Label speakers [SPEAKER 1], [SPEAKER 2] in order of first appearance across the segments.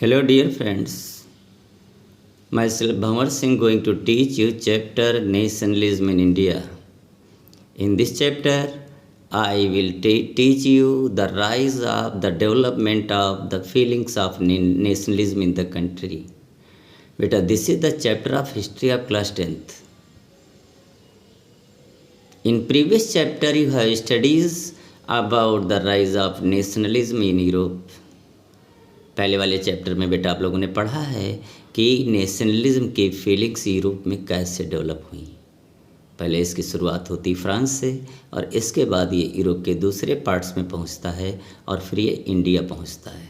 [SPEAKER 1] Hello dear friends, myself Bhamar Singh going to teach you chapter Nationalism in India. In this chapter, I will teach you the rise of the development of the feelings of nationalism in the country. Beta, this is the chapter of history of class 10th. In previous chapter, you have studies about the rise of nationalism in Europe. पहले वाले chapter में बेटा आप लोगों ने पढ़ा है कि नेशनलिज्म की फीलिंग्स यूरोप में कैसे डेवलप हुई। पहले इसकी शुरुआत होती फ्रांस से और इसके बाद ये यूरोप के दूसरे पार्ट्स में पहुंचता है और फिर ये इंडिया पहुंचता है।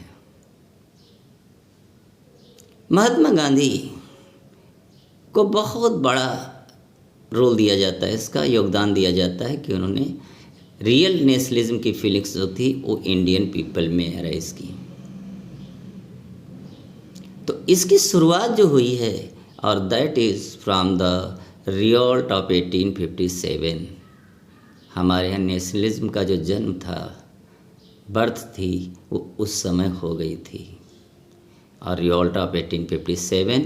[SPEAKER 1] महात्मा गांधी को बहुत बड़ा रोल दिया जाता है, इसका योगदान दिया जाता है कि उन्होंने रियल नेशनलिज्म की फीलिंग्स जो थी वो इंडियन पीपल में अराइज की। तो इसकी शुरुआत जो हुई है और that is from the revolt of 1857। हमारे यहाँ नेशनलिज्म का जो जन्म था, बर्थ थी, वो उस समय हो गई थी और रिवॉल्ट ऑफ 1857,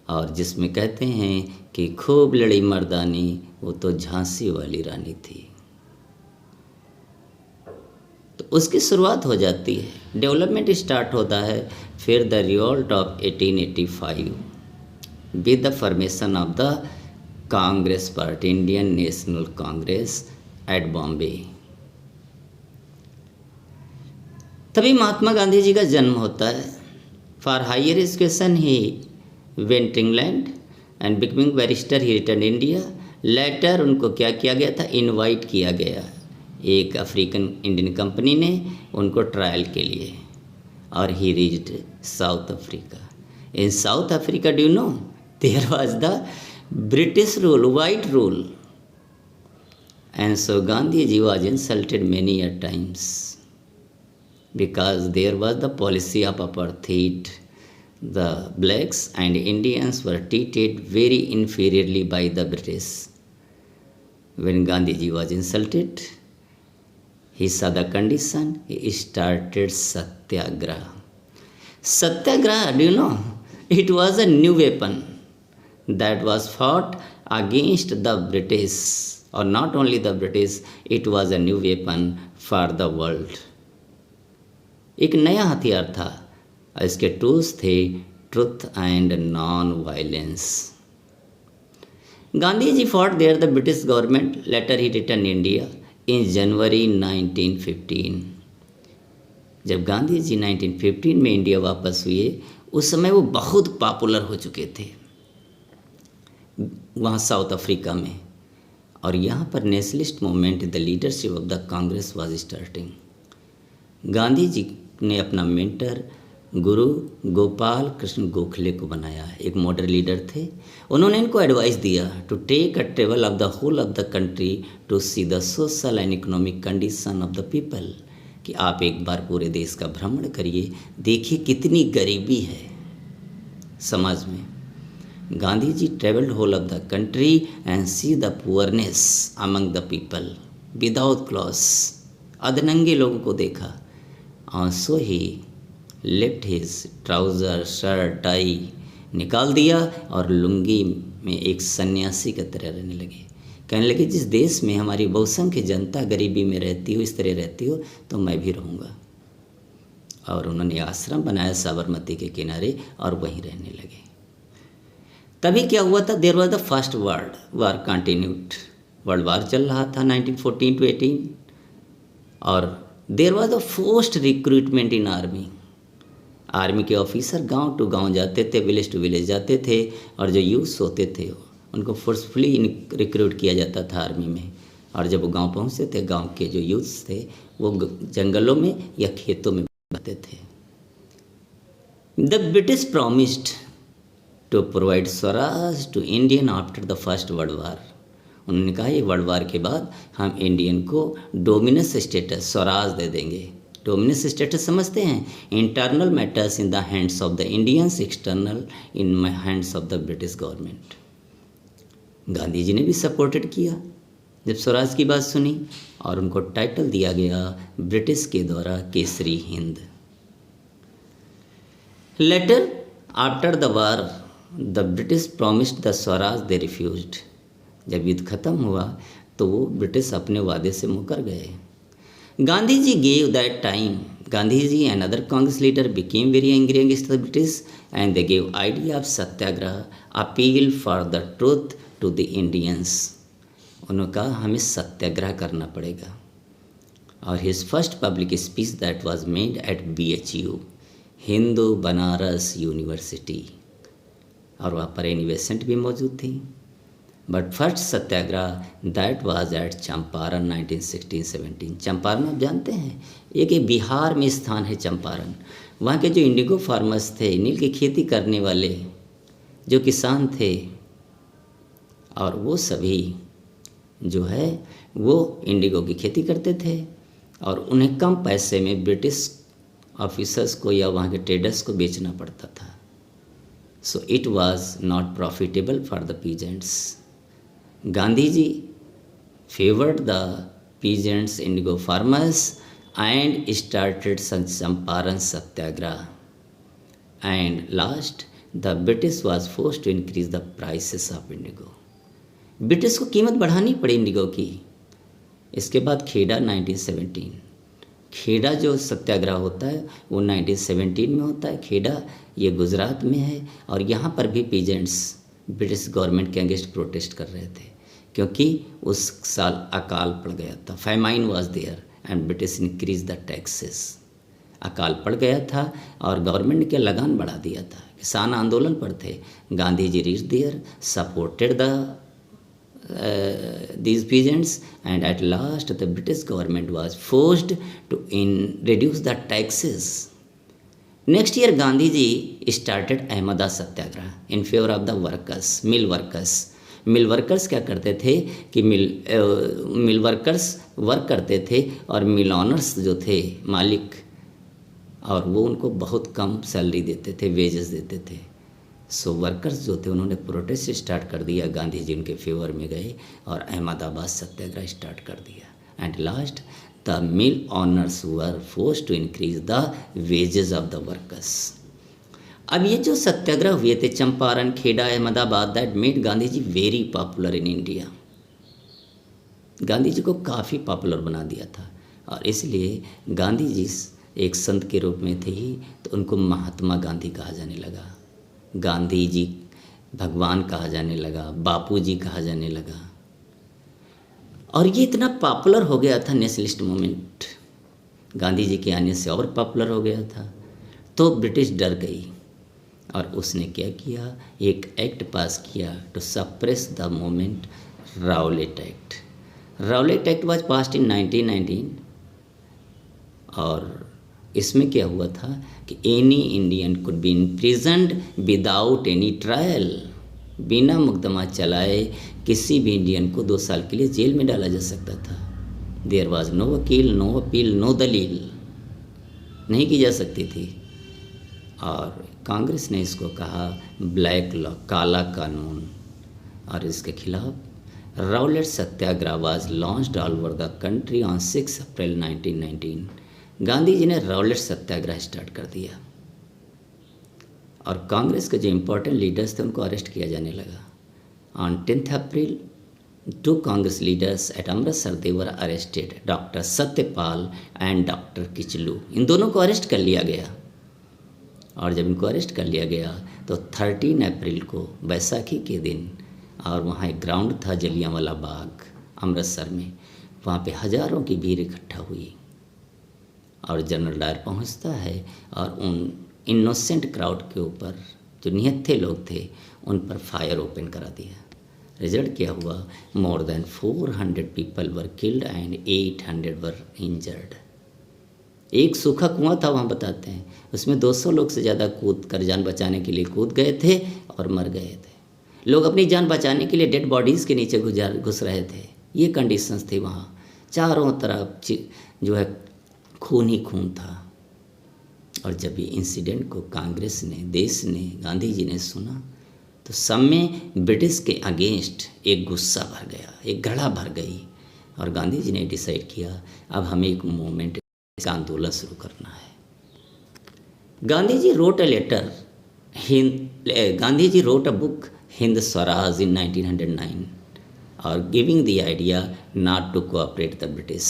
[SPEAKER 1] और जिसमें कहते हैं कि खूब लड़ी मर्दानी वो तो झांसी वाली रानी थी। तो उसकी शुरुआत हो जाती है, डेवलपमेंट स्टार्ट होता है। फिर the revolt of 1885 with the formation of the Congress party, Indian National Congress at Bombay. तभी महात्मा गांधी जी का जन्म होता है। For higher education he went England and becoming barrister he return India. Later उनको क्या किया गया था, इनवाइट किया गया एक अफ्रीकन इंडियन कंपनी ने उनको ट्रायल के लिए, और he reached South Africa. In South Africa do you know there was the British rule, white rule, and so Gandhi ji was insulted many a times because there was the policy of apartheid. The blacks and Indians were treated very inferiorly by the British. When Gandhiji was insulted, he saw the condition, he started satyagraha. Satyagraha, do you know, it was a new weapon that was fought against the British, or not only the British, it was a new weapon for the world. एक नया हथियार था, इसके tools थे truth and non violence. Gandhi ji fought their the British government, later he return India in January 1915। जब गांधी जी 1915 में India वापस हुए, उस समय वो बहुत पॉपुलर हो चुके थे वहाँ साउथ अफ्रीका में, और यहाँ पर nationalist movement the leadership of the Congress was starting. Gandhi ji ने अपना मेंटर गुरु गोपाल कृष्ण गोखले को बनाया, एक मॉडर्न लीडर थे। उन्होंने इनको एडवाइस दिया to take a travel of the whole of the country to see the social and economic condition of the people, कि आप एक बार पूरे देश का भ्रमण करिए, देखिए कितनी गरीबी है समाज में। Gandhi ji travelled whole of the country and see the poorness among the people without clothes, अधनंगे लोगों को देखा। और so he left his trouser shirt tie निकाल दिया और लुंगी में एक सन्यासी की तरह रहने लगे। कहने लगे जिस देश में हमारी बहुसंख्य जनता गरीबी में रहती हो, इस तरह रहती हो, तो मैं भी रहूँगा। और उन्होंने आश्रम बनाया साबरमती के किनारे और वहीं रहने लगे। तभी क्या हुआ था, there was the first world war continued. World war चल रहा था 1914 to 18, और there was the forced recruitment in army. Army के ऑफिसर गांव टू गांव जाते थे, विलेज टू विलेज जाते थे, और जो यूथ होते थे उनको फोर्सफुली रिक्रूट किया जाता था आर्मी में। और जब वो गांव पहुंचते थे, गांव के जो यूथ्स थे वो जंगलों में या खेतों में रहते थे। The British promised to provide swaraj to Indian after the first world war. उन्होंने कहा ये वर्ल्ड वार के बाद हम इंडियन को डोमिनेंस स्टेटस, स्वराज दे देंगे। डोमिनेंस स्टेटस समझते हैं, internal matters in the hands of the Indians, external in hands of the British government. Gandhi ji ने भी सपोर्टेड किया जब स्वराज की बात सुनी, और उनको टाइटल दिया गया ब्रिटिश के द्वारा Kesari Hind. Later after the war the British promised the swaraj, they refused. जब युद्ध खत्म हुआ तो वो ब्रिटिश अपने वादे से मुकर गए। Gandhi ji gave that time, Gandhi ji and other Congress leader became very angry against the British and they gave idea of satyagraha, appeal for the truth to the Indians. उन्होंने कहा हमें सत्याग्रह करना पड़ेगा। और his first public speech that was made at BHU, Hindu Banaras university, और वहाँ पर Annie Besant भी मौजूद थी। But first satyagraha that was at Champaran 1916-17। Champaran आप जानते हैं, एक बिहार में स्थान है चंपारण। वहाँ के जो इंडिगो फार्मर्स थे, नील की खेती करने वाले जो किसान थे, और वो सभी जो है वो इंडिगो की खेती करते थे और उन्हें कम पैसे में ब्रिटिश ऑफिसर्स को या वहाँ के ट्रेडर्स को बेचना पड़ता था। So it was not profitable for the peasants. Gandhi ji favoured the peasants indigo farmers and started Champaran Satyagraha, and last the British was forced to increase the prices of indigo. British को कीमत बढ़ानी पड़ी इंडिगो की। इसके बाद खेड़ा 1917, खेड़ा जो सत्याग्रह होता है वो 1917 में होता है। खेड़ा ये गुजरात में है और यहाँ पर भी पीजेंट्स ब्रिटिश गवर्नमेंट के अगेंस्ट प्रोटेस्ट कर रहे थे क्योंकि उस साल अकाल पड़ गया था। Famine was there and British increase the taxes. अकाल पड़ गया था और गवर्नमेंट के लगान बढ़ा दिया था। किसान आंदोलन पर थे। Gandhi ji reach there, supported the these peasants, and at last the British government was forced to reduce the taxes. Next year Gandhi ji started Ahmada Satyagraha in favor of the workers, mill workers. Mill workers क्या करते थे कि मिल workers work करते थे और मिल honours जो थे मालिक, और वो उनको बहुत कम सैलरी देते थे, वेजेस देते थे। सो वर्कर्स जो थे उन्होंने प्रोटेस्ट स्टार्ट कर दिया। गांधी जी उनके फेवर में गए और अहमदाबाद सत्याग्रह स्टार्ट कर दिया। And last the mill owners were forced to increase the wages of the workers. अब ये जो सत्याग्रह हुए थे Champaran, Kheda, Ahmedabad, that made Gandhi ji very popular in India. Gandhi ji को काफ़ी पॉपुलर बना दिया था और इसलिए गांधी जी एक संत के रूप में थे ही तो उनको महात्मा गांधी कहा जाने लगा। गांधी जी भगवान कहा जाने लगा, बापू जी कहा जाने लगा। और ये इतना पॉपुलर हो गया था नेशनलिस्ट मूवमेंट, गांधी जी के आने से और पॉपुलर हो गया था। तो ब्रिटिश डर गई और उसने क्या किया, एक एक्ट पास किया to suppress the movement, Rowlatt act. Rowlatt act was passed in 1919 और इसमें क्या हुआ था कि any Indian could be imprisoned without any trial. बिना मुकदमा चलाए किसी भी इंडियन को 2 साल के लिए जेल में डाला जा सकता था। देयर वाज नो वकील, नो अपील, नो दलील, नहीं की जा सकती थी। और कांग्रेस ने इसको कहा ब्लैक लॉ, काला कानून, और इसके खिलाफ Rowlatt Satyagraha was launched all over the country on 6 अप्रैल 1919। गांधी जी ने राउलेट सत्याग्रह स्टार्ट कर दिया और कांग्रेस के जो इम्पोर्टेंट लीडर्स थे उनको अरेस्ट किया जाने लगा। On 10 April 2 Congress leaders at Amritsar they were arrested, doctor Satyapal and doctor Kitchlew. इन दोनों को अरेस्ट कर लिया गया और जब इनको अरेस्ट कर लिया गया तो 13 अप्रैल को बैसाखी के दिन, और वहाँ एक ग्राउंड था जलियांवाला बाग अमृतसर में, वहाँ पे हज़ारों की भीड़ इकट्ठा हुई और जनरल डायर पहुंचता है और उन इनोसेंट क्राउड के ऊपर जो निहत्थे लोग थे उन पर फायर ओपन करा दिया। रिजल्ट क्या हुआ, more than 400 people were killed and 800 were injured. एक सूखा कुआं था वहाँ बताते हैं, उसमें 200 लोग से ज़्यादा कूद कर जान बचाने के लिए कूद गए थे और मर गए थे। लोग अपनी जान बचाने के लिए डेड बॉडीज़ के नीचे घुस रहे थे। ये कंडीशंस थी वहाँ, चारों तरफ जो है खून ही खून था। और जब ये इंसिडेंट को कांग्रेस ने, देश ने, गांधी जी ने सुना तो सब में ब्रिटिश के अगेंस्ट एक गुस्सा भर गया, एक घड़ा भर गई और गांधी जी ने डिसाइड किया अब हमें एक मूवमेंट का आंदोलन शुरू करना है। Gandhi ji wrote a letter Gandhi ji wrote a book, Hind Swaraj, in 1909, or giving the idea not to cooperate the British.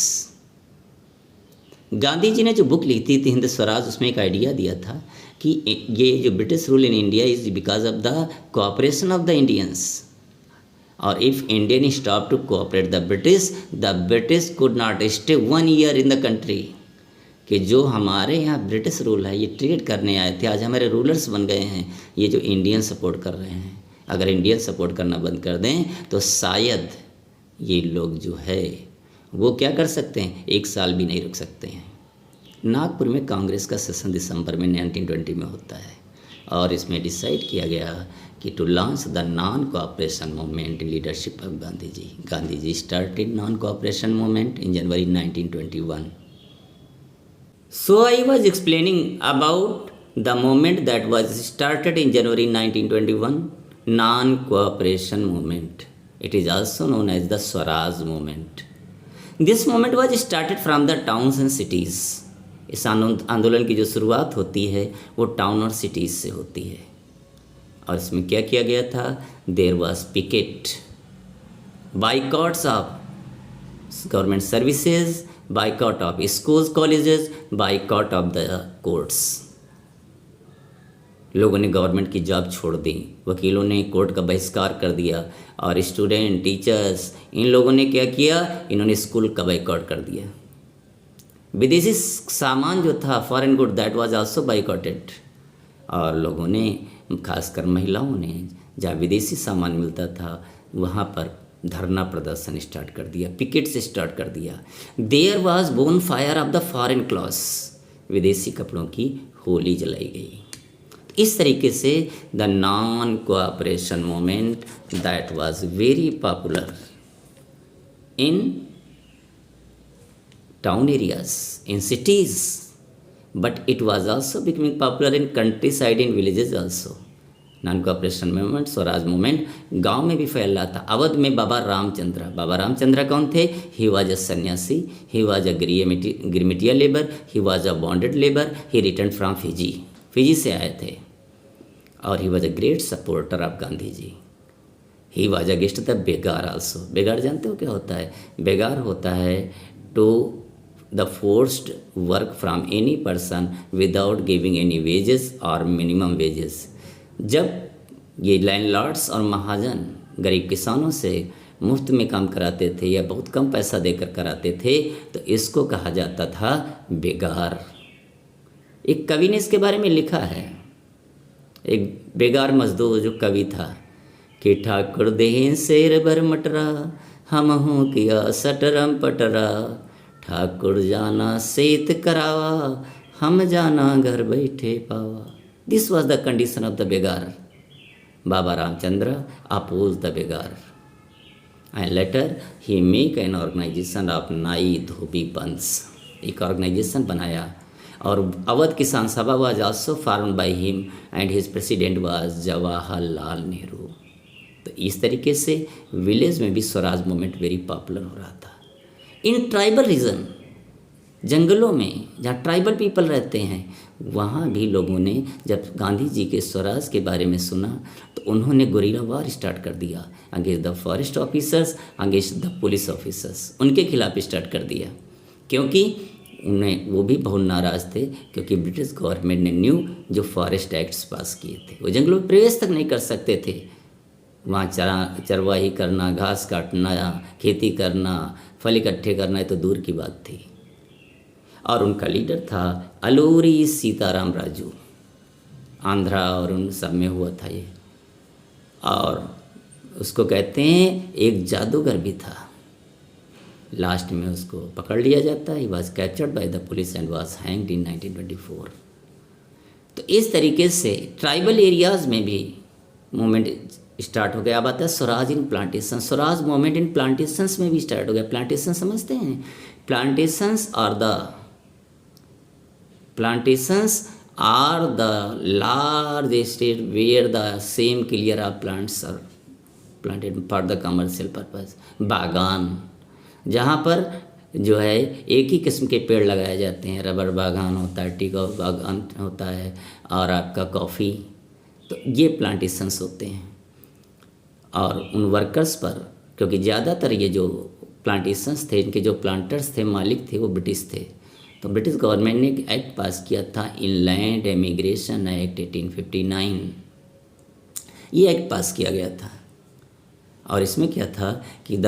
[SPEAKER 1] Gandhi ji ने जो बुक लिखी थी हिंद स्वराज, उसमें एक आइडिया दिया था कि ये जो British rule in India is because of the cooperation of the Indians, और if Indian stop to cooperate the British could not stay 1 year in the country. कि जो हमारे यहाँ ब्रिटिश रूल है, ये ट्रेड करने आए थे, आज हमारे रूलर्स बन गए हैं, ये जो इंडियन सपोर्ट कर रहे हैं, अगर इंडियन सपोर्ट करना बंद कर दें तो शायद ये लोग जो है वो क्या कर सकते हैं, 1 साल भी नहीं रुक सकते हैं। नागपुर में कांग्रेस का सेशन दिसंबर में 1920 में होता है, और इसमें डिसाइड किया गया कि to launch the non cooperation movement in leadership of Gandhi ji started non cooperation movement in January 1921। So I was explaining about the movement that was started in January 1921, non-cooperation movement. It is also known as the Swaraj movement. This movement was started from the towns and cities. इस आंदोलन की जो शुरुआत होती है वो town और cities से होती है, और इसमें क्या किया गया था, there was picket, boycotts of government services, boycott of schools colleges, boycott of the courts. लोगों ने गवर्नमेंट की जॉब छोड़ दी, वकीलों ने कोर्ट का बहिष्कार कर दिया, और स्टूडेंट, टीचर्स, इन लोगों ने क्या किया, इन्होंने स्कूल का बाइकआउट कर दिया। विदेशी सामान जो था, foreign good, that was also boycotted, और लोगों ने, खासकर महिलाओं ने, जहाँ विदेशी सामान मिलता था वहाँ पर धरना प्रदर्शन स्टार्ट कर दिया, पिकेट से स्टार्ट कर दिया। There was bonfire of the foreign clothes, विदेशी कपड़ों की होली जलाई गई। इस तरीके से the non cooperation movement that was very popular in town areas, in cities, but it was also becoming popular in countryside, in villages also. Non cooperation movement, swaraj movement गांव में भी फैल रहा था। अवध में बाबा रामचंद्र कौन थे, ही was a sannyasi, he was a girmitiya labour, he was a bonded labour, he return from Fiji से आए थे, और he was a great supporter of Gandhi ji. He was a guest the begar also. बेगार जानते हो क्या होता है, बेगार होता है to the forced work from any person without giving any wages और मिनिमम वेजेस। जब ये लैंडलॉर्ड्स और महाजन गरीब किसानों से मुफ्त में काम कराते थे या बहुत कम पैसा देकर कराते थे, तो इसको कहा जाता था बेगार। एक कवि ने इसके बारे में लिखा है, एक बेगार मजदूर जो कवि था, कि ठाकुर दें शेर बर मटरा, हम हों किया सटरम पटरा, ठाकुर जाना सेत करावा, हम जाना घर बैठे पावा। This was the condition of the beggar. Baba Ramchandra opposed the beggar. And later he make an organization of नाई धोबी पंथ्स, एक ऑर्गेनाइजेशन बनाया, और अवध किसान सभा was also formed by him and his president was Jawaharlal Nehru. तो इस तरीके से विलेज में भी स्वराज मूवमेंट वेरी पॉपुलर हो रहा था। इन ट्राइबल रीजन, जंगलों में जहाँ ट्राइबल पीपल रहते हैं, वहाँ भी लोगों ने जब गांधी जी के स्वराज के बारे में सुना तो उन्होंने गुरिल्ला वार स्टार्ट कर दिया against the forest officers, against the police officers, उनके खिलाफ स्टार्ट कर दिया, क्योंकि उन्हें वो भी बहुत नाराज़ थे, क्योंकि ब्रिटिश गवर्नमेंट ने न्यू जो फॉरेस्ट एक्ट्स पास किए थे, वो जंगलों में प्रवेश तक नहीं कर सकते थे। वहाँ चरवाही करना, घास काटना, खेती करना, फल इकट्ठे करना, ये तो दूर की बात थी। और उनका लीडर था अलूरी सीताराम राजू, आंध्रा और उन सब में हुआ था ये, और उसको कहते हैं एक जादूगर भी था। लास्ट में उसको पकड़ लिया जाता है, he was captured by the police and was hanged in 1924। तो इस तरीके से ट्राइबल एरियाज़ में भी मूवमेंट स्टार्ट हो गया। अब आता है swaraj in plantation. Swaraj movement in plantations में भी स्टार्ट हो गया। प्लांटेशन समझते हैं, plantations are the large estate where the same clear of plants are planted for the commercial purpose. बागान, जहाँ पर जो है एक ही किस्म के पेड़ लगाए जाते हैं, रबर बागान होता है, टी का बागान होता है, और आपका कॉफ़ी, तो ये प्लांटेशंस होते हैं। और उन वर्कर्स पर, क्योंकि ज़्यादातर ये जो प्लांटेशंस थे, इनके जो प्लांटर्स थे, मालिक थे, वो ब्रिटिश थे, तो ब्रिटिश गवर्नमेंट ने एक एक्ट पास किया था, इनलैंड एमिग्रेशन एक्ट 1859। ये एक्ट पास किया गया था, और इसमें क्या था कि the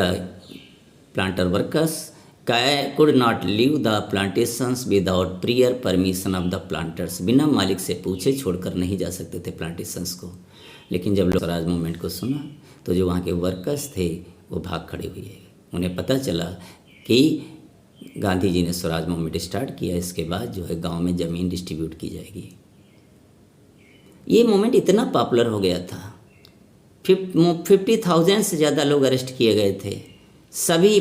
[SPEAKER 1] planter workers could not leave the plantations without prior permission of the planters. बिना मालिक से पूछे छोड़कर नहीं जा सकते थे प्लांटेशंस को। लेकिन जब लोग स्वराज मूवमेंट को सुना तो जो वहाँ के वर्कर्स थे वो भाग खड़े हुए। उन्हें पता चला कि गांधी जी ने स्वराज मूवमेंट स्टार्ट किया, इसके बाद जो है गांव में ज़मीन डिस्ट्रीब्यूट की जाएगी। ये मूवमेंट इतना पॉपुलर हो गया था, 50,000 से ज़्यादा लोग अरेस्ट किए गए थे। सभी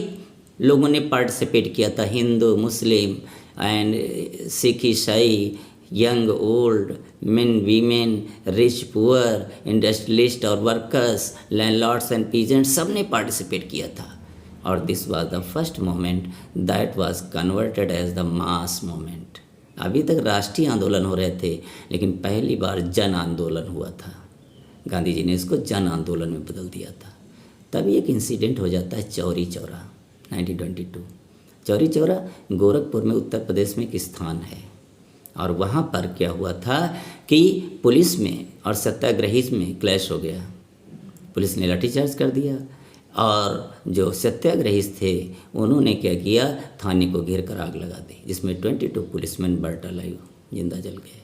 [SPEAKER 1] लोगों ने पार्टिसिपेट किया था, हिंदू, मुस्लिम एंड सिख, ईसाई, young old, men women, rich poor, industrialist और वर्कर्स, लैंडलॉर्ड्स एंड पीजेंट, सब ने पार्टिसिपेट किया था। और this was the first movement that was converted as the mass movement. अभी तक राष्ट्रीय आंदोलन हो रहे थे, लेकिन पहली बार जन आंदोलन हुआ था। गांधी जी ने इसको जन आंदोलन में बदल दिया था। तभी एक इंसिडेंट हो जाता है चौरी चौरा 1922। चौरी चौरा गोरखपुर में उत्तर प्रदेश में एक स्थान है, और वहाँ पर क्या हुआ था कि पुलिस में और सत्याग्रही में क्लैश हो गया। पुलिस ने लाठीचार्ज कर दिया, और जो सत्याग्रही थे उन्होंने क्या किया, थाने को घेर कर आग लगा दी, जिसमें 22 पुलिसमैन बर्ट अलाइव जिंदा जल गए।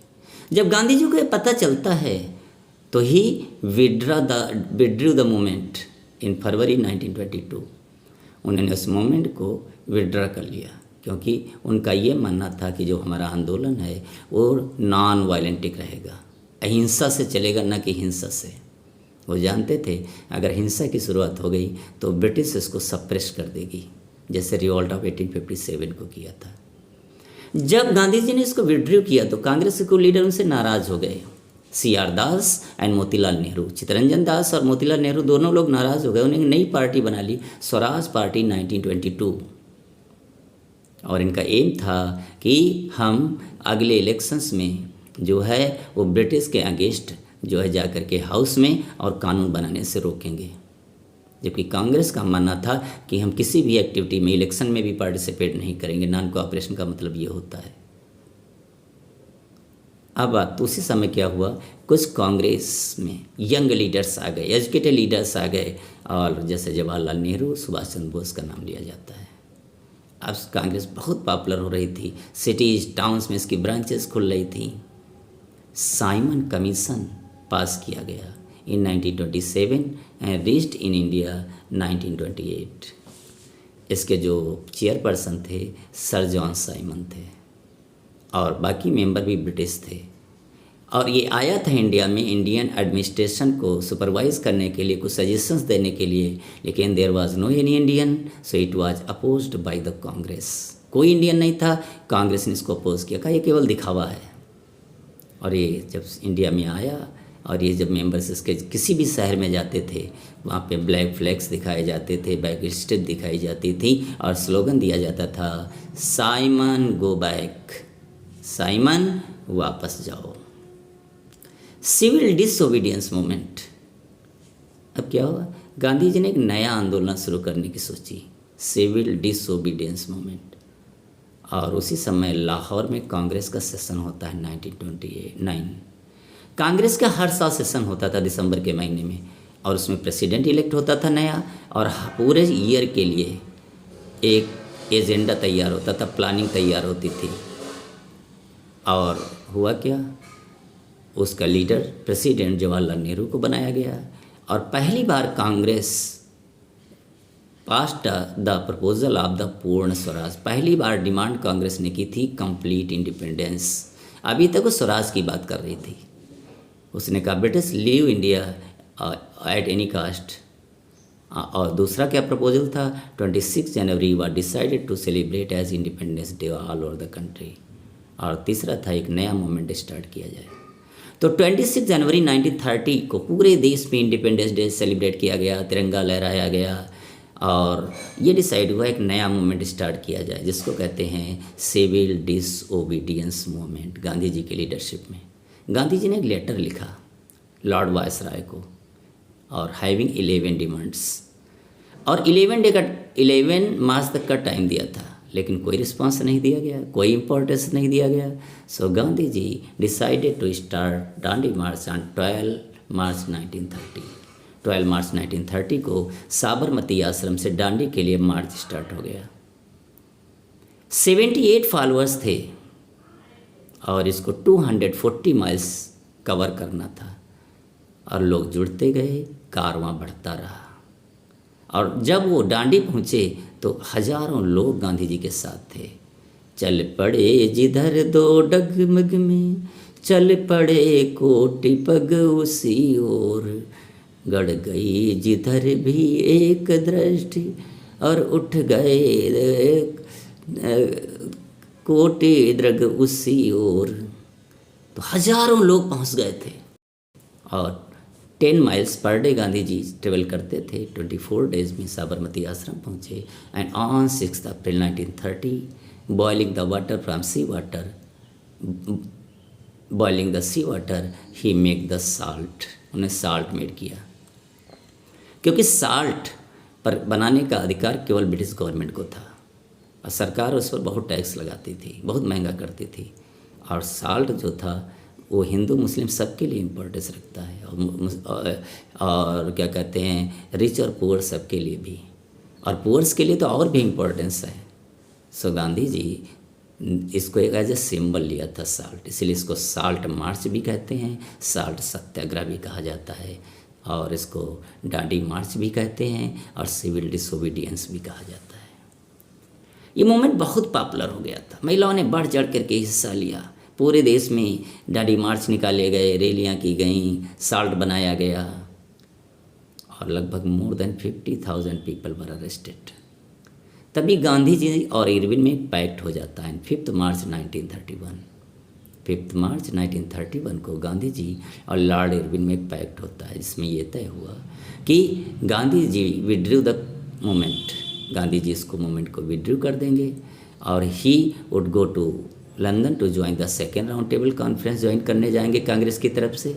[SPEAKER 1] जब गांधी जी को ये पता चलता है तो he withdrew the movement in February 1922। उन्होंने उस मूवमेंट को विड्रा कर लिया, क्योंकि उनका ये मानना था कि जो हमारा आंदोलन है वो नॉन वायलेंटिक रहेगा, अहिंसा से चलेगा, न कि हिंसा से। वो जानते थे अगर हिंसा की शुरुआत हो गई तो ब्रिटिश इसको सप्रेस कर देगी, जैसे रिवॉल्ट ऑफ 1857 को किया था। जब गांधी जी ने इसको विड्रू किया तो कांग्रेस के लीडर उनसे नाराज़ हो गए। CR दास एंड मोतीलाल नेहरू, चित्तरंजन दास और मोतीलाल नेहरू दोनों लोग नाराज़ हो गए। उन्हें नई पार्टी बना ली, स्वराज पार्टी 1922। और इनका एम था कि हम अगले इलेक्शंस में जो है वो ब्रिटिश के अगेंस्ट जो है जाकर के हाउस में और कानून बनाने से रोकेंगे। जबकि कांग्रेस का मानना था कि हम किसी भी एक्टिविटी में, इलेक्शन में भी पार्टिसिपेट नहीं करेंगे। नॉन कोऑपरेशन का मतलब ये होता है। अब बात उसी समय क्या हुआ, कुछ कांग्रेस में यंग लीडर्स आ गए, एजुकेटेड लीडर्स आ गए, और जैसे जवाहरलाल नेहरू, सुभाष चंद्र बोस का नाम लिया जाता है। अब कांग्रेस बहुत पॉपुलर हो रही थी, सिटीज़ टाउन्स में इसकी ब्रांचेस खुल रही थी। साइमन कमीशन पास किया गया इन 1927 एंड रीच्ड इन इंडिया 1928। इसके जो चेयरपर्सन थे सर जॉन साइमन थे, और बाकी मेंबर भी ब्रिटिश थे। और ये आया था इंडिया में इंडियन एडमिनिस्ट्रेशन को सुपरवाइज करने के लिए, कुछ सजेशंस देने के लिए, लेकिन there was no any Indian, so it was opposed by the Congress. कोई इंडियन नहीं था, कांग्रेस ने इसको अपोज किया, कहा ये केवल दिखावा है। और ये जब इंडिया में आया और ये जब मेंबर्स इसके किसी भी शहर में जाते थे, वहाँ पे ब्लैक फ्लैग्स दिखाए जाते थे, बैक स्टेप दिखाई जाती थी, और स्लोगन दिया जाता था, साइमन गो बैक, साइमन वापस जाओ। Civil disobedience movement. अब क्या हुआ, गांधी जी ने एक नया आंदोलन शुरू करने की सोची, सिविल डिसओबीडियंस मूवमेंट। और उसी समय लाहौर में कांग्रेस का सेशन होता है 1929। कांग्रेस का हर साल सेशन होता था दिसंबर के महीने में, और उसमें प्रेसिडेंट इलेक्ट होता था नया, और पूरे ईयर के लिए एक एजेंडा तैयार होता था, प्लानिंग तैयार होती थी। और हुआ क्या, उसका लीडर प्रेसिडेंट जवाहरलाल नेहरू को बनाया गया, और पहली बार Congress passed the proposal of the Purna Swaraj. पहली बार डिमांड कांग्रेस ने की थी कंप्लीट इंडिपेंडेंस। अभी तक वो स्वराज की बात कर रही थी। उसने कहा British leave India at any cost. और दूसरा क्या प्रपोजल था, 26 January was decided to celebrate as Independence Day all over the country. और तीसरा था एक नया मूवमेंट स्टार्ट किया जाए। तो 26 जनवरी 1930 को पूरे देश में इंडिपेंडेंस डे सेलिब्रेट किया गया, तिरंगा लहराया गया, और ये डिसाइड हुआ एक नया मूवमेंट स्टार्ट किया जाए जिसको कहते हैं सिविल डिसओबीडियंस मूवमेंट, गांधी जी की लीडरशिप में। गांधी जी ने एक लेटर लिखा लॉर्ड वायसराय को और हैविंग 11 डिमांड्स, और 11 मार्च तक का टाइम दिया था, लेकिन कोई रिस्पांस नहीं दिया गया, कोई इम्पोर्टेंस नहीं दिया गया। So Gandhi ji decided to start Dandi march on 12 मार्च 1930। 12 मार्च 1930 को साबरमती आश्रम से दांडी के लिए मार्च स्टार्ट हो गया। 78 फॉलोअर्स थे और इसको 240 माइल्स कवर करना था, और लोग जुड़ते गए, कारवां बढ़ता रहा। और जब वो दांडी पहुँचे तो हजारों लोग गांधी जी के साथ थे। चल पड़े जिधर दो डगमग में, चल पड़े कोटि पग उसी ओर, गड़ गई जिधर भी एक दृष्टि, और उठ गए कोटि दृग उसी ओर। तो हजारों लोग पहुंच गए थे और 10 miles per day Gandhi ji travel करते थे। 24 डेज में साबरमती आश्रम पहुँचे। And on 6 April 1930 boiling the water from sea water, boiling the sea water he make the salt, उन्हें साल्ट मेड किया, क्योंकि साल्ट पर बनाने का अधिकार केवल ब्रिटिश गवर्नमेंट को था और सरकार उस पर बहुत टैक्स लगाती थी, बहुत महंगा करती थी। और साल्ट जो था वो हिंदू मुस्लिम सबके लिए इम्पोर्टेंस रखता है, और क्या कहते हैं रिच और पुअर सबके लिए भी, और पुअर्स के लिए तो और भी इम्पोर्टेंस है। सो गांधी जी इसको एक एज ए सिंबल लिया था साल्ट, इसलिए इसको साल्ट मार्च भी कहते हैं, साल्ट सत्याग्रह भी कहा जाता है, और इसको दांडी मार्च भी कहते हैं, और सिविल डिसोबीडियंस भी कहा जाता है। ये मूवमेंट बहुत पॉपुलर हो गया था, महिलाओं ने बढ़ चढ़ करके हिस्सा लिया। पूरे देश में दांडी मार्च निकाले गए, रैलियाँ की गईं, साल्ट बनाया गया, और लगभग more than 50,000 people were arrested. तभी गांधी जी और इरविन में एक पैक्ट हो जाता है 5 मार्च 1931। 5 मार्च 1931 को गांधी जी और लॉर्ड इरविन में एक पैक्ट होता है, जिसमें ये तय हुआ कि Gandhi ji withdraw the movement, Gandhi ji इसको मूवमेंट को विड्रू कर देंगे, और he would go to London to join the second round table conference, join करने जाएंगे कांग्रेस की तरफ से।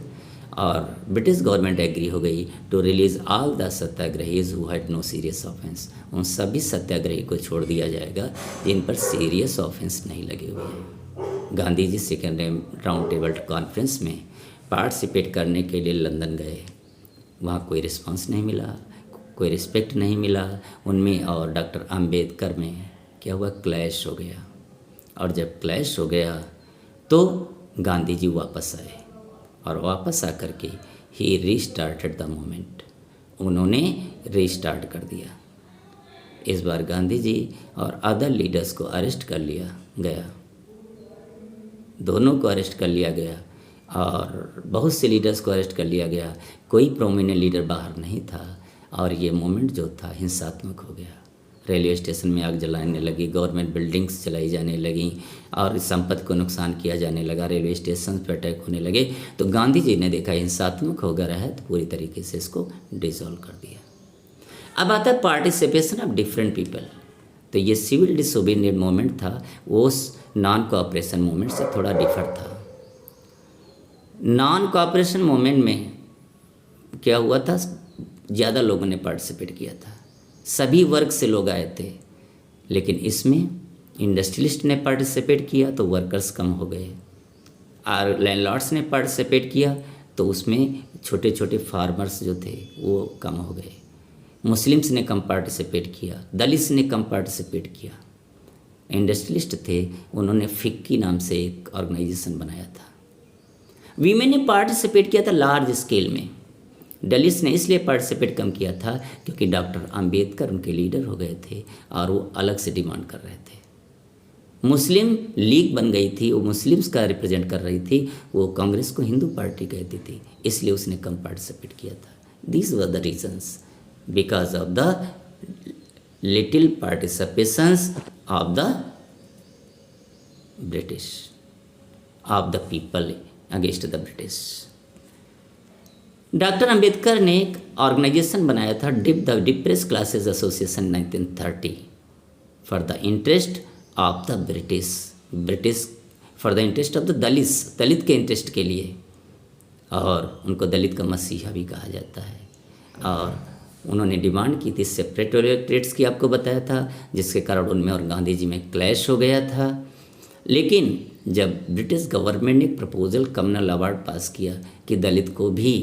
[SPEAKER 1] और ब्रिटिश गवर्नमेंट एग्री हो गई to release all the satyagrahis who had no serious offence, उन सभी सत्याग्रही को छोड़ दिया जाएगा जिन पर सीरियस ऑफेंस नहीं लगे हुए हैं। Gandhi ji second round table conference में पार्टिसिपेट करने के लिए लंदन गए, वहाँ कोई रिस्पांस नहीं मिला, कोई रिस्पेक्ट नहीं मिला उनमें, और डॉक्टर अम्बेडकर में क्या हुआ, क्लैश हो गया। और जब क्लैश हो गया तो गांधी जी वापस आए, और वापस आकर के ही रीस्टार्टेड द मूवमेंट, उन्होंने रीस्टार्ट कर दिया। इस बार गांधी जी और अदर लीडर्स को अरेस्ट कर लिया गया, दोनों को अरेस्ट कर लिया गया, और बहुत से लीडर्स को अरेस्ट कर लिया गया, कोई प्रोमिनेंट लीडर बाहर नहीं था, और ये मूवमेंट जो था हिंसात्मक हो गया। रेलवे स्टेशन में आग जलाने लगी, गवर्नमेंट बिल्डिंग्स जलाई जाने लगी, और संपत्ति को नुकसान किया जाने लगा, रेलवे स्टेशन पर अटैक होने लगे। तो गांधी जी ने देखा हिंसात्मक हो गया है, तो पूरी तरीके से इसको डिसॉल्व कर दिया। अब आता है पार्टिसिपेशन ऑफ डिफरेंट पीपल। तो ये सिविल डिसोबीडियंट मूवमेंट था, वो नॉन कोऑपरेशन मूवमेंट से थोड़ा डिफर था। नॉन कोऑपरेशन मूवमेंट में क्या हुआ था, ज़्यादा लोगों ने पार्टिसिपेट किया था, सभी वर्ग से लोग आए थे, लेकिन इसमें इंडस्ट्रियलिस्ट ने पार्टिसिपेट किया तो वर्कर्स कम हो गए, और लैंडलॉर्ड्स ने पार्टिसिपेट किया तो उसमें छोटे छोटे फार्मर्स जो थे वो कम हो गए, मुस्लिम्स ने कम पार्टिसिपेट किया, दलित्स ने कम पार्टिसिपेट किया। इंडस्ट्रियलिस्ट थे, उन्होंने फिक्की नाम से एक ऑर्गेनाइजेशन बनाया था। वीमेन ने पार्टिसिपेट किया था लार्ज स्केल में, दलित्स ने इसलिए पार्टिसिपेट कम किया था क्योंकि डॉक्टर अंबेडकर उनके लीडर हो गए थे और वो अलग से डिमांड कर रहे थे। मुस्लिम लीग बन गई थी, वो मुस्लिम्स का रिप्रेजेंट कर रही थी, वो कांग्रेस को हिंदू पार्टी कहती थी, इसलिए उसने कम पार्टिसिपेट किया था। These were the reasons because of the little participations of the British, of the people against the British. Doctor Ambedkar ने एक ऑर्गेनाइजेशन बनाया था the depress classes association 1930 for the interest of the British for the interest of the Dalit के interest के लिए, और उनको दलित का मसीहा भी कहा जाता है। और उन्होंने डिमांड की थी सेपरेट इलेक्टोरेट्स की, आपको बताया था, जिसके कारण उनमें और गांधी जी में क्लैश हो गया था। लेकिन जब ब्रिटिश गवर्नमेंट ने प्रपोजल कम्युनल अवार्ड पास किया कि दलित को भी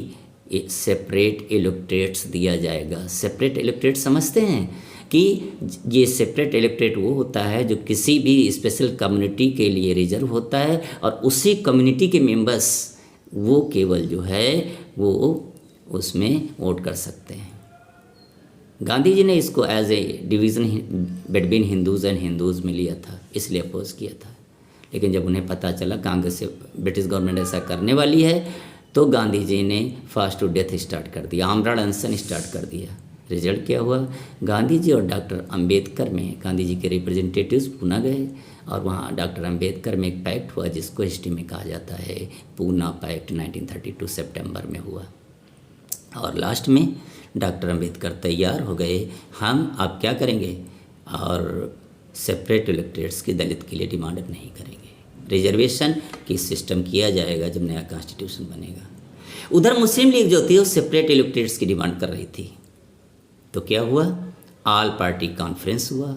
[SPEAKER 1] सेपरेट इलेक्टोरेट्स दिया जाएगा। सेपरेट इलेक्टोरेट समझते हैं कि ये सेपरेट इलेक्टोरेट वो होता है जो किसी भी स्पेशल कम्युनिटी के लिए रिजर्व होता है, और उसी कम्युनिटी के मेंबर्स वो केवल जो है वो उसमें वोट कर सकते हैं। गांधी जी ने इसको as a division between Hindus and Hindus में लिया था, इसलिए अपोज किया था। लेकिन जब उन्हें पता चला कांग्रेस से ब्रिटिश गवर्नमेंट ऐसा करने वाली है, तो गांधी जी ने फास्ट टू डेथ स्टार्ट कर दिया, आमरण अनशन स्टार्ट कर दिया। रिजल्ट क्या हुआ? गांधी जी और डॉक्टर अंबेडकर में गांधी जी के रिप्रेजेंटेटिव्स पूना गए, और वहाँ डॉक्टर अंबेडकर में एक पैक्ट हुआ जिसको हिस्ट्री में कहा जाता है पूना पैक्ट, 1932 सितंबर में हुआ। और लास्ट में डॉक्टर अंबेडकर तैयार हो गए, हम अब क्या करेंगे, और सेपरेट इलेक्टोरेट्स की दलित के लिए डिमांड नहीं करेंगे, रिजर्वेशन की सिस्टम किया जाएगा जब नया कॉन्स्टिट्यूशन बनेगा। उधर मुस्लिम लीग जो थी वो सेपरेट इलेक्टोरेट्स की डिमांड कर रही थी। तो क्या हुआ? ऑल पार्टी कॉन्फ्रेंस हुआ।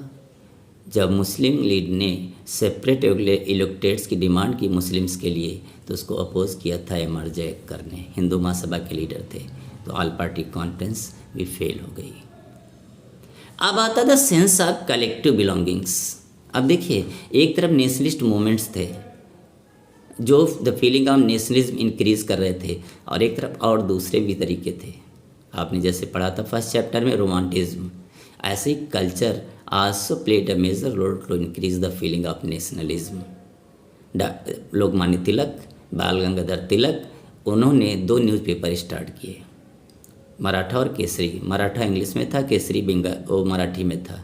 [SPEAKER 1] जब मुस्लिम लीग ने सेपरेट इलेक्टोरेट्स की डिमांड की मुस्लिम्स के लिए, तो उसको अपोज किया था एमआर जयकर ने, हिंदू महासभा के लीडर थे। तो ऑल पार्टी कॉन्फ्रेंस भी फेल हो गई। अब आता था सेंस ऑफ कलेक्टिव बिलोंगिंग्स। अब देखिए, एक तरफ नेशनलिस्ट मूवमेंट्स थे जो the feeling of nationalism increase कर रहे थे, और एक तरफ और दूसरे भी तरीके थे। आपने जैसे पढ़ा था फर्स्ट चैप्टर में रोमांटिज्म, ऐसे ही culture also played a major role to increase the feeling of nationalism. Lokmanya Tilak, Bal Gangadhar तिलक, उन्होंने 2 न्यूज़पेपर स्टार्ट किए, मराठा और केसरी। मराठा इंग्लिश में था, केसरी वो मराठी में था,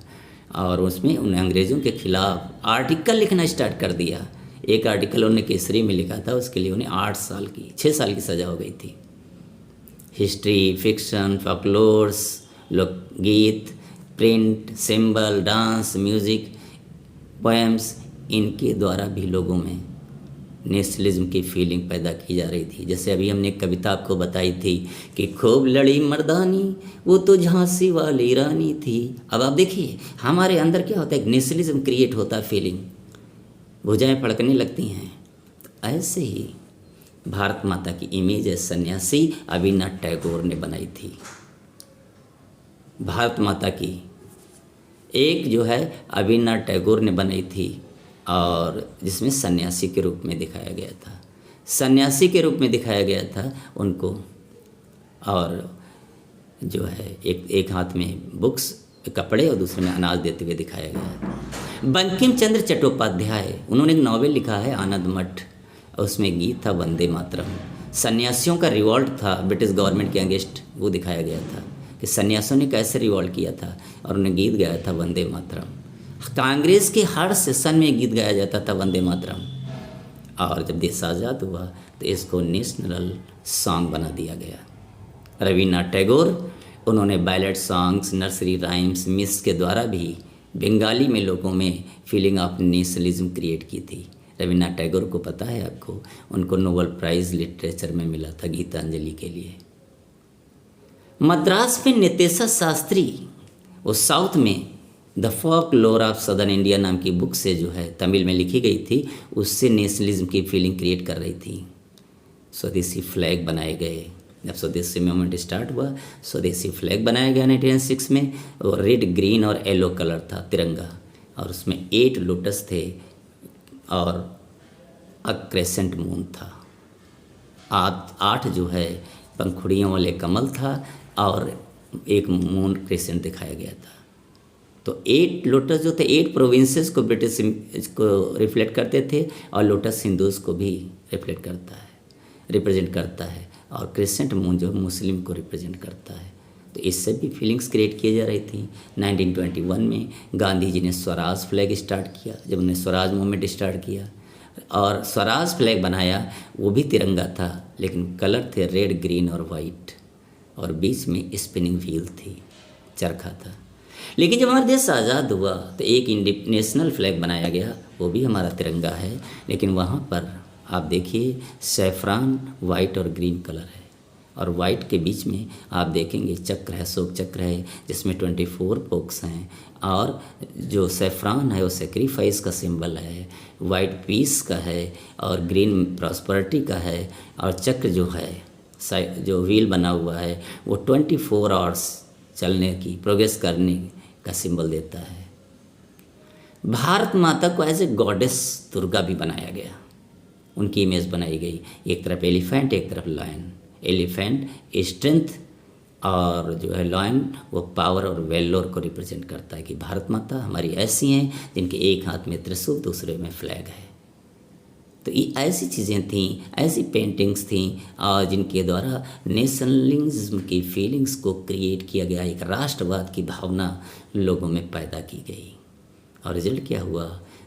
[SPEAKER 1] और उसमें उन्हें अंग्रेज़ों के खिलाफ आर्टिकल लिखना स्टार्ट कर दिया। एक आर्टिकल उन्होंने केसरी में लिखा था, उसके लिए उन्हें 6 साल की सज़ा हो गई थी। हिस्ट्री, फिक्शन, फॉकलोर्स, लोकगीत, print, symbol, dance, music, poems, इनके द्वारा भी लोगों में नेशनलिज्म की फीलिंग पैदा की जा रही थी। जैसे अभी हमने एक कविता आपको बताई थी कि खूब लड़ी मर्दानी वो तो झांसी वाली रानी थी। अब आप देखिए हमारे अंदर क्या होता है, एक नेशनलिज्म क्रिएट होता है, फीलिंग, भुजाएं फड़कने लगती हैं। तो ऐसे ही भारत माता की इमेज है सन्यासी अविनाश टैगोर ने बनाई थी। भारत माता की एक जो है अविनाश टैगोर ने बनाई थी, और जिसमें सन्यासी के रूप में दिखाया गया था। सन्यासी के रूप में दिखाया गया था उनको, और जो है एक हाथ में बुक्स, कपड़े, और दूसरे में अनाज देते हुए दिखाया गया। बंकिम चंद्र चट्टोपाध्याय, उन्होंने एक नॉवेल लिखा है आनंद मठ, उसमें गीत था वंदे मातरम। सन्यासियों का रिवॉल्ट था ब्रिटिश गवर्नमेंट के अगेंस्ट, वो दिखाया गया था कि सन्यासियों ने कैसे रिवॉल्ट किया था, और उन्हें गीत गाया था वंदे मातरम। कांग्रेस के हर सेशन में गीत गाया जाता था वंदे मातरम, और जब देश आज़ाद हुआ तो इसको नेशनल सॉन्ग बना दिया गया। रविन्द्रनाथ टैगोर, उन्होंने ballot songs, nursery rhymes, miss के द्वारा भी बंगाली में लोगों में फीलिंग ऑफ नेशनलिज्म क्रिएट की थी। रविन्द्रनाथ टैगोर को पता है आपको, उनको नोबेल प्राइज़ लिटरेचर में मिला था गीतांजलि के लिए। मद्रास में नितेशा शास्त्री, वो साउथ में the folklore of southern India नाम की बुक से जो है तमिल में लिखी गई थी, उससे नेशनलिज्म की फीलिंग क्रिएट कर रही थी। स्वदेशी फ्लैग बनाए गए, जब स्वदेशी मूवमेंट स्टार्ट हुआ स्वदेशी फ्लैग बनाया गया 1906 में, और रेड, ग्रीन और येलो कलर था तिरंगा, और उसमें 8 लोटस थे और अ क्रेसेंट मून था। 8 जो है पंखुड़ियों वाले कमल था, और एक मून क्रेसेंट दिखाया गया था। तो 8 लोटस जो थे 8 प्रोविंसेस को ब्रिटिश को रिफ्लेक्ट करते थे, और लोटस हिंदूज़ को भी रिफ्लेक्ट करता है, रिप्रेजेंट करता है, और क्रिसेंट मून जो मुस्लिम को रिप्रेजेंट करता है। तो इससे भी फीलिंग्स क्रिएट की जा रही थी। 1921 में गांधी जी ने स्वराज फ्लैग स्टार्ट किया, जब उन्होंने स्वराज मूवमेंट स्टार्ट किया, और स्वराज फ्लैग बनाया, वो भी तिरंगा था, लेकिन कलर थे रेड, ग्रीन और वाइट। और बीच में स्पिनिंग व्हील थी, चरखा था। लेकिन जब हमारा देश आज़ाद हुआ तो एक नेशनल फ्लैग बनाया गया, वो भी हमारा तिरंगा है, लेकिन वहाँ पर आप देखिए सैफरान वाइट और ग्रीन कलर है, और वाइट के बीच में आप देखेंगे चक्र है, अशोक चक्र है, जिसमें 24 पोक्स हैं, और जो सैफरान है वो सेक्रीफाइस का सिंबल है, वाइट पीस का है, और ग्रीन प्रॉस्पेरिटी का है, और चक्र जो है जो व्हील बना हुआ है वो 24 आवर्स चलने की, प्रोग्रेस करने का सिंबल देता है। भारत माता को एज ए गॉडेस दुर्गा भी बनाया गया, उनकी इमेज बनाई गई, एक तरफ एलिफेंट एक तरफ लायन। एलिफेंट स्ट्रेंथ और जो है लायन वो पावर और वेल्लोर को रिप्रेजेंट करता है कि भारत माता हमारी ऐसी हैं जिनके एक हाथ में त्रिशूल दूसरे में फ्लैग है। तो ये ऐसी चीज़ें थीं, ऐसी पेंटिंग्स थीं और जिनके द्वारा नेशनलिज्म की फीलिंग्स को क्रिएट किया गया, एक राष्ट्रवाद की भावना लोगों में पैदा की गई। और रिजल्ट क्या हुआ?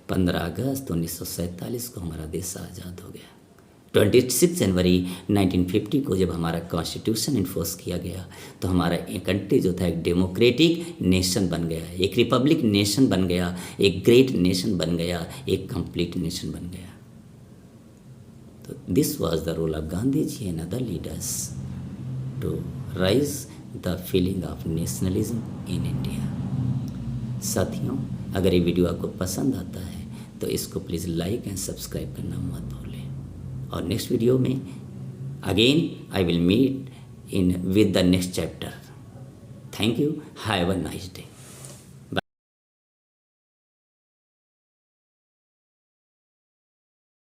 [SPEAKER 1] 15 अगस्त 1947 को हमारा देश आज़ाद हो गया। 26 जनवरी 1950 को जब हमारा कॉन्स्टिट्यूशन इन्फोर्स किया गया तो हमारा कंट्री जो था एक डेमोक्रेटिक नेशन बन गया, एक रिपब्लिक नेशन बन गया, एक ग्रेट नेशन बन गया, एक कंप्लीट नेशन बन गया। तो this was the role of Gandhi ji and other leaders to rise the feeling of nationalism in India. साथियों, अगर ये वीडियो आपको पसंद आता है तो इसको प्लीज़ लाइक एंड सब्सक्राइब करना मत भूलें। और नेक्स्ट वीडियो में again I will meet in with the next chapter. Thank you, have a nice day.